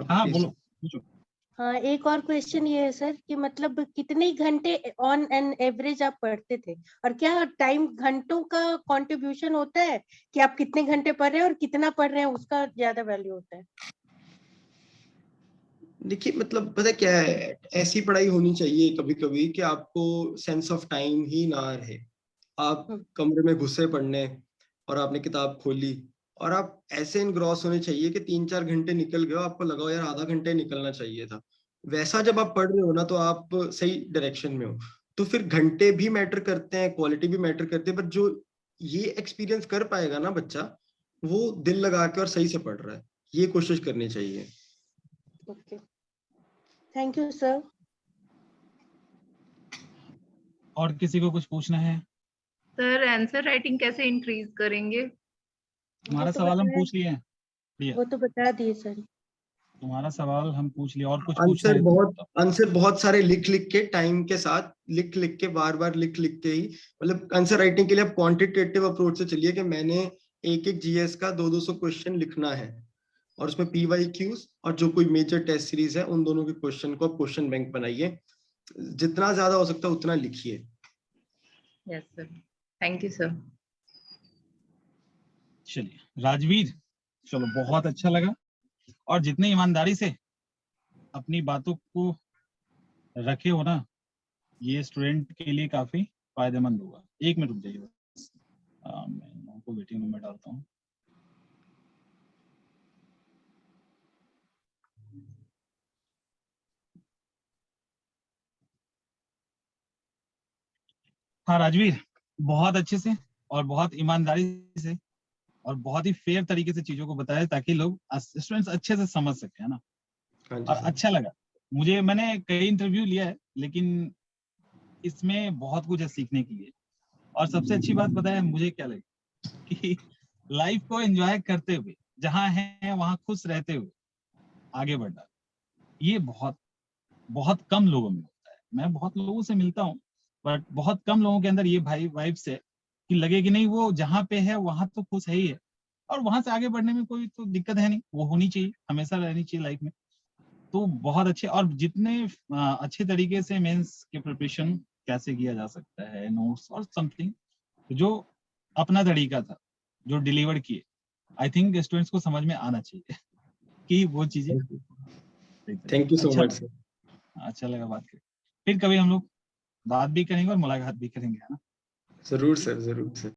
हाँ बोलो, पूछो। हाँ, एक और क्वेश्चन ये है सर कि मतलब कितने घंटे ऑन एन एवरेज आप पढ़ते थे, और क्या टाइम घंटों का कंट्रीब्यूशन होता है कि आप कितने घंटे पढ़ रहे हैं और कितना पढ़ रहे हैं उसका ज्यादा वैल्यू होता है? देखिए मतलब पता क्या है, ऐसी पढ़ाई होनी चाहिए कभी कभी कि आपको सेंस ऑफ टाइम ही ना रहे। आप कमरे में घुसे पढ़ने और आपने किताब खोली और आप ऐसे इनग्रॉस होने चाहिए कि 3-4 घंटे निकल गए, आपको लगा यार आधा घंटे निकलना चाहिए था। वैसा जब आप पढ़ रहे हो ना तो आप सही डायरेक्शन में हो। तो फिर घंटे भी मैटर करते हैं, क्वालिटी भी मैटर करती है, पर जो ये एक्सपीरियंस कर पाएगा ना बच्चा, वो दिल लगा के और सही से पढ़ रहा है, ये कोशिश करनी चाहिए। Okay, thank you sir. और किसी को कुछ पूछना है? सर आंसर राइटिंग कैसे इंक्रीज करेंगे? तुम्हारा सवाल हम पूछ लिए हैं प्रिया, वो तो बता दिए सर। तुम्हारा सवाल हम पूछ लिए। और कुछ पूछना है? आंसर बहुत सारे लिख लिख के, टाइम के साथ लिख लिख के, बार बार लिख लिख के ही, मतलब आंसर राइटिंग के लिए आप क्वांटिटेटिव अप्रोच से चलिए कि मैंने एक एक जीएस का 200-200 क्वेश्चन लिखना है और उसमें पीवाईक्यूज और जो कोई मेजर टेस्ट सीरीज है उन दोनों के क्वेश्चन को आप क्वेश्चन बैंक बनाइए, जितना ज्यादा हो सकता है उतना लिखिए। Yes sir, thank you sir. चलिए राजवीर, चलो बहुत अच्छा लगा, और जितनी ईमानदारी से अपनी बातों को रखे हो ना, ये स्टूडेंट के लिए काफी फायदेमंद होगा। 1 मिनट रुक जाइए बस, मैं लोगों को वेटिंग रूम में डालता हूँ। हाँ राजवीर, बहुत अच्छे से और बहुत ईमानदारी से और बहुत ही फेयर तरीके से चीजों को बताया ताकि लोग स्टूडेंट्स अच्छे से समझ सके, है ना। हाँ जी और सर। अच्छा लगा मुझे, मैंने कई इंटरव्यू लिया है लेकिन इसमें बहुत कुछ है सीखने के लिए। और सबसे अच्छी बात पता है मुझे क्या लगी, कि लाइफ को एंजॉय करते हुए, जहां है वहां खुश रहते हुए आगे बढ़ना, ये बहुत बहुत कम लोगों में होता है। मैं बहुत लोगों से मिलता हूँ बट बहुत कम लोगों के अंदर ये वाइब्स है कि लगे कि नहीं वो जहाँ पे है वहां तो खुश है ही है, और वहां से आगे बढ़ने में कोई तो दिक्कत है नहीं, वो होनी चाहिए, हमेशा रहनी चाहिए लाइफ में। तो बहुत अच्छे, और जितने अच्छे तरीके से मेंस के प्रिपरेशन कैसे किया जा सकता है, नोट्स और समथिंग जो अपना तरीका था जो डिलीवर किए, आई थिंक स्टूडेंट्स को समझ में आना चाहिए कि वो चीजें। थैंक यू सो अच्छा, मच सर। अच्छा लगा बात करके। फिर कभी हम लोग बात भी करेंगे और मुलाकात भी करेंगे, है ना। जरूर सर, जरूर सर।